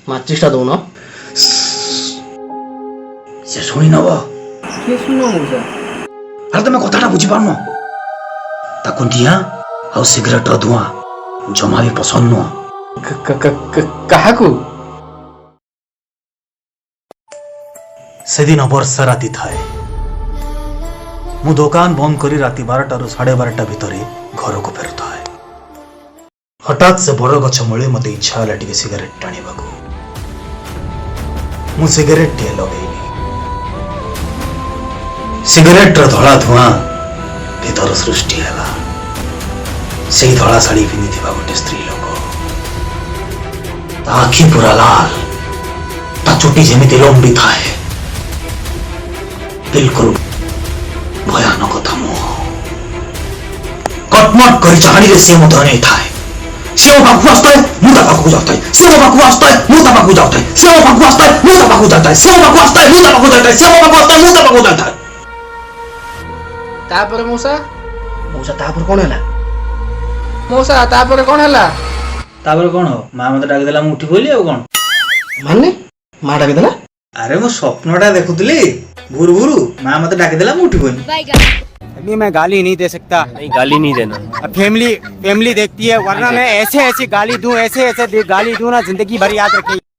ମାଚିସଟା ଦଉନ। ସେ ଶୁଣି ନବ। କିଏ ଶୁଣିବ ମଉସା? ଆରେ ତମେ କଥାଟା ବୁଝିପାରୁନ। ତାକୁ ନିଆଁ ଆଉ ସିଗାରେଟର ଧୂଆଁ ଜମା ବି ପସନ୍ଦ ନୁହଁ। କାହାକୁ? ସେଦିନ ବର୍ଷା ରାତି ଥାଏ। ମୁଁ ଦୋକାନ ବନ୍ଦ କରି ରାତି 12ଟାରୁ 12:30 ଭିତରେ ଘରକୁ ଫେରୁଥାଏ। ହଠାତ୍ ସେ ବଡ଼ ଗଛ ମୂଳେ ମୋତେ ଇଚ୍ଛା ହେଲା ଟିକେ ସିଗାରେଟ ଟାଣିବାକୁ। ମୁଁ ସିଗାରେଟଟିଏ ଲଗେଇଲି। ସିଗାରେଟର ଧଳା ଧୂଆଁ ଭିତର ସୃଷ୍ଟି ହେଲା। ସେଇ ଧଳା ଶାଢ଼ୀ ପିନ୍ଧିଥିବା ଗୋଟେ ସ୍ତ୍ରୀ ଲୋକ। ତା ଆଖି ପୁରା ଲାଲ, ତା ଚୁଟି ଯେମିତି ଲମ୍ବି ଥାଏ। ବିଲକୁଲ ଭୟାନକ ତା ମୁହଁ। କଟମଟ କରି ଚାହାଣିରେ ସେ ମୋତେ ଅନେଇଥାଏ। ସେ ମୋ ପାଖକୁ ଆସୁଥାଏ, ମୁଁ ତା ପାଖକୁ ଯାଉଥାଏ। ସେ ମୋ ପାଖକୁ ଆସୁଥାଏ, ମୁଁ ତା ପାଖକୁ ଯାଉଥାଏ। ସେ ମୋ ପାଖକୁ ଆସୁଥାଏ, ମୁଁ ତା ପାଖକୁ ଯାଉଥାଏ। ସେ ମୋ ପାଖକୁ ଆସୁଥାଏ, ମୁଁ ତା ପାଖକୁ ଯାଉଥାଏ। ସେ ମୋ ପାଖକୁ ଆସୁଥାଏ, ମୁଁ ତା ପାଖକୁ ଯାଉଥାଏ। ତାପରେ ମଉସା? ମଉସା ତାପରେ କଣ ହେଲା? ମଉସା ତାପରେ କଣ ହେଲା? ତାପରେ କଣ ହବ? ମା ମତେ ଡାକିଦେଲା, ମୁଁ ଉଠି ପଇଲି ଆଉ କଣ। ମାନେ ମା ଡାକିଦେଲା? ଆରେ ମୁଁ ସ୍ୱପ୍ନଟା ଦେଖୁଥିଲି ଭୁରୁ ଭୁରୁ, ମା ମତେ ଡାକିଦେଲା, ମୁଁ ଉଠି ପଇଲି। अभी मैं गाली नहीं दे सकता। नहीं गाली नहीं देना। फैमिली देखती है, वरना मैं ऐसे ऐसी गाली दूं, ऐसे गाली दूं ना, जिंदगी भर याद रखेगी।